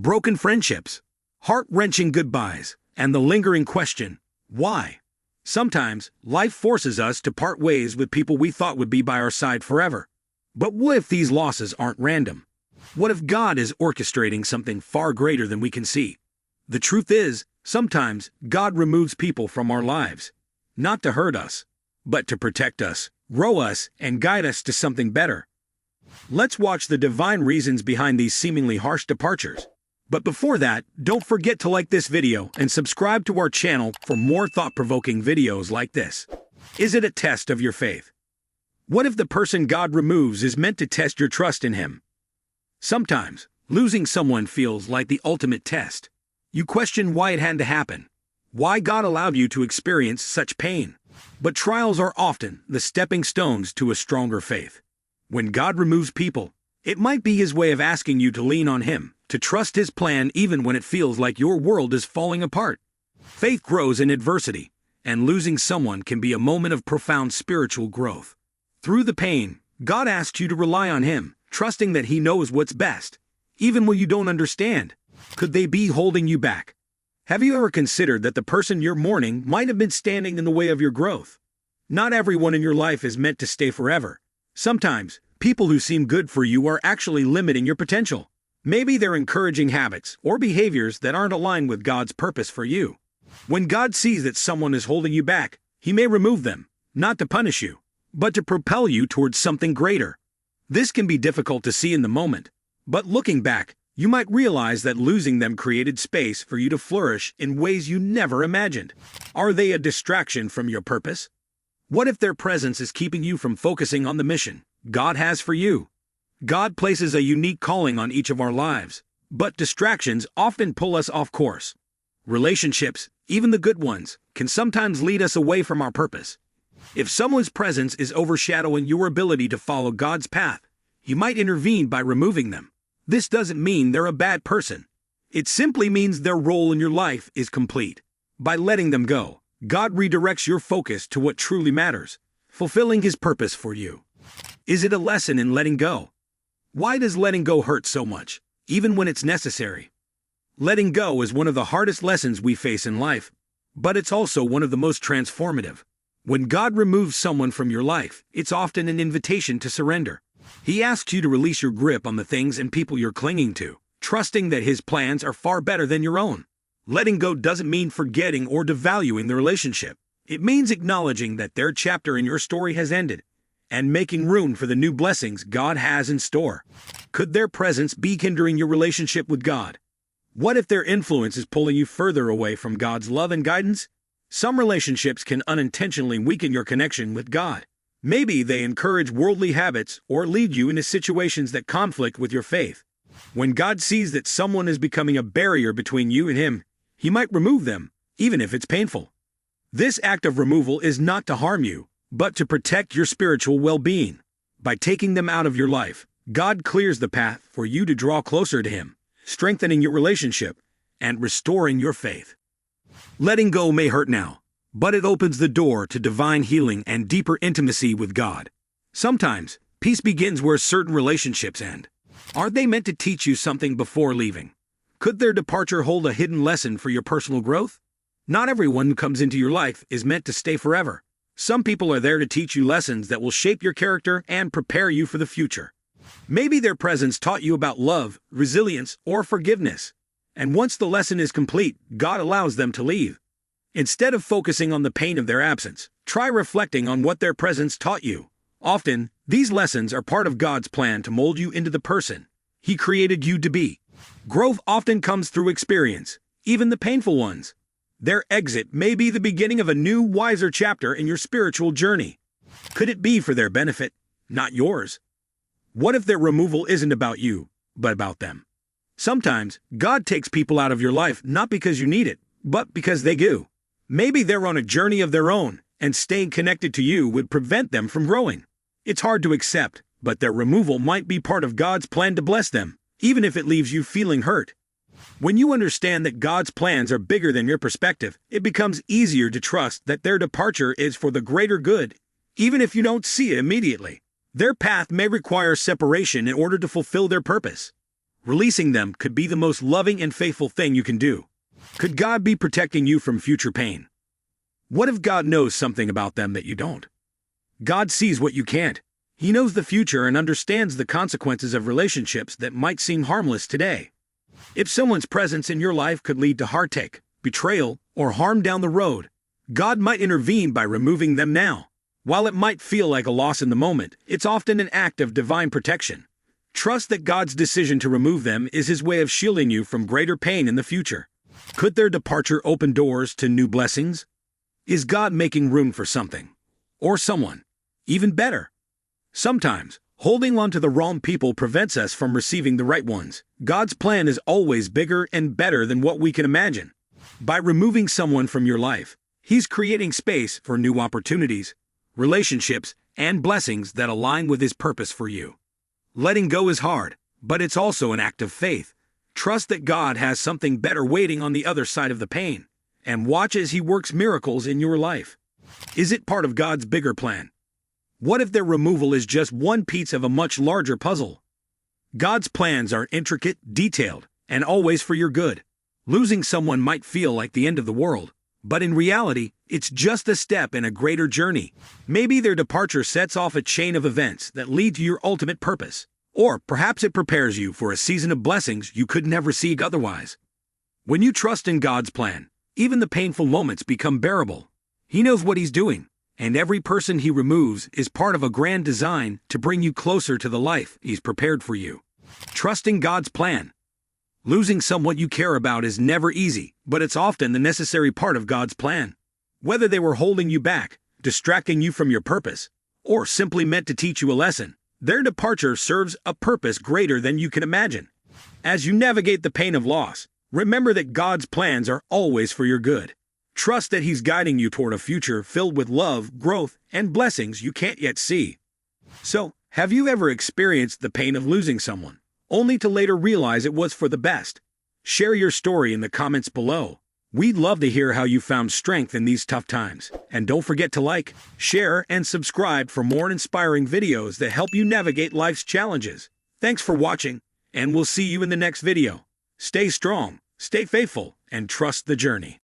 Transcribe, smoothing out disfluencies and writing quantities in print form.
broken friendships, heart-wrenching goodbyes, and the lingering question, why? Sometimes, life forces us to part ways with people we thought would be by our side forever. But what if these losses aren't random? What if God is orchestrating something far greater than we can see? The truth is, sometimes God removes people from our lives, not to hurt us, but to protect us, grow us, and guide us to something better. Let's watch the divine reasons behind these seemingly harsh departures. But before that, don't forget to like this video and subscribe to our channel for more thought-provoking videos like this. Is it a test of your faith? What if the person God removes is meant to test your trust in Him? Sometimes, losing someone feels like the ultimate test. You question why it had to happen, why God allowed you to experience such pain. But trials are often the stepping stones to a stronger faith. When God removes people, it might be His way of asking you to lean on Him, to trust His plan even when it feels like your world is falling apart. Faith grows in adversity, and losing someone can be a moment of profound spiritual growth. Through the pain, God asks you to rely on Him, trusting that He knows what's best, even when you don't understand. Could they be holding you back? Have you ever considered that the person you're mourning might have been standing in the way of your growth? Not everyone in your life is meant to stay forever. Sometimes, people who seem good for you are actually limiting your potential. Maybe they're encouraging habits or behaviors that aren't aligned with God's purpose for you. When God sees that someone is holding you back, He may remove them, not to punish you, but to propel you towards something greater. This can be difficult to see in the moment, but looking back, you might realize that losing them created space for you to flourish in ways you never imagined. Are they a distraction from your purpose? What if their presence is keeping you from focusing on the mission God has for you? God places a unique calling on each of our lives, but distractions often pull us off course. Relationships, even the good ones, can sometimes lead us away from our purpose. If someone's presence is overshadowing your ability to follow God's path, you might intervene by removing them. This doesn't mean they're a bad person. It simply means their role in your life is complete. By letting them go, God redirects your focus to what truly matters, fulfilling His purpose for you. Is it a lesson in letting go? Why does letting go hurt so much, even when it's necessary? Letting go is one of the hardest lessons we face in life, but it's also one of the most transformative. When God removes someone from your life, it's often an invitation to surrender. He asks you to release your grip on the things and people you're clinging to, trusting that His plans are far better than your own. Letting go doesn't mean forgetting or devaluing the relationship. It means acknowledging that their chapter in your story has ended, and making room for the new blessings God has in store. Could their presence be hindering your relationship with God? What if their influence is pulling you further away from God's love and guidance? Some relationships can unintentionally weaken your connection with God. Maybe they encourage worldly habits or lead you into situations that conflict with your faith. When God sees that someone is becoming a barrier between you and Him, He might remove them, even if it's painful. This act of removal is not to harm you, but to protect your spiritual well-being. By taking them out of your life, God clears the path for you to draw closer to Him, strengthening your relationship and restoring your faith. Letting go may hurt now, but it opens the door to divine healing and deeper intimacy with God. Sometimes, peace begins where certain relationships end. Are they meant to teach you something before leaving? Could their departure hold a hidden lesson for your personal growth? Not everyone who comes into your life is meant to stay forever. Some people are there to teach you lessons that will shape your character and prepare you for the future. Maybe their presence taught you about love, resilience, or forgiveness. And once the lesson is complete, God allows them to leave. Instead of focusing on the pain of their absence, try reflecting on what their presence taught you. Often, these lessons are part of God's plan to mold you into the person He created you to be. Growth often comes through experience, even the painful ones. Their exit may be the beginning of a new, wiser chapter in your spiritual journey. Could it be for their benefit, not yours? What if their removal isn't about you, but about them? Sometimes, God takes people out of your life not because you need it, but because they do. Maybe they're on a journey of their own, and staying connected to you would prevent them from growing. It's hard to accept, but their removal might be part of God's plan to bless them, even if it leaves you feeling hurt. When you understand that God's plans are bigger than your perspective, it becomes easier to trust that their departure is for the greater good, even if you don't see it immediately. Their path may require separation in order to fulfill their purpose. Releasing them could be the most loving and faithful thing you can do. Could God be protecting you from future pain? What if God knows something about them that you don't? God sees what you can't. He knows the future and understands the consequences of relationships that might seem harmless today. If someone's presence in your life could lead to heartache, betrayal, or harm down the road, God might intervene by removing them now. While it might feel like a loss in the moment, it's often an act of divine protection. Trust that God's decision to remove them is His way of shielding you from greater pain in the future. Could their departure open doors to new blessings? Is God making room for something? Or someone? Even better. Sometimes, holding on to the wrong people prevents us from receiving the right ones. God's plan is always bigger and better than what we can imagine. By removing someone from your life, He's creating space for new opportunities, relationships, and blessings that align with His purpose for you. Letting go is hard, but it's also an act of faith. Trust that God has something better waiting on the other side of the pain, and watch as He works miracles in your life. Is it part of God's bigger plan? What if their removal is just one piece of a much larger puzzle? God's plans are intricate, detailed, and always for your good. Losing someone might feel like the end of the world, but in reality, it's just a step in a greater journey. Maybe their departure sets off a chain of events that lead to your ultimate purpose. Or perhaps it prepares you for a season of blessings you couldn't have received otherwise. When you trust in God's plan, even the painful moments become bearable. He knows what He's doing, and every person He removes is part of a grand design to bring you closer to the life He's prepared for you. Trusting God's plan. Losing someone you care about is never easy, but it's often the necessary part of God's plan. Whether they were holding you back, distracting you from your purpose, or simply meant to teach you a lesson, their departure serves a purpose greater than you can imagine. As you navigate the pain of loss, remember that God's plans are always for your good. Trust that He's guiding you toward a future filled with love, growth, and blessings you can't yet see. So, have you ever experienced the pain of losing someone, only to later realize it was for the best? Share your story in the comments below. We'd love to hear how you found strength in these tough times. And don't forget to like, share, and subscribe for more inspiring videos that help you navigate life's challenges. Thanks for watching, and we'll see you in the next video. Stay strong, stay faithful, and trust the journey.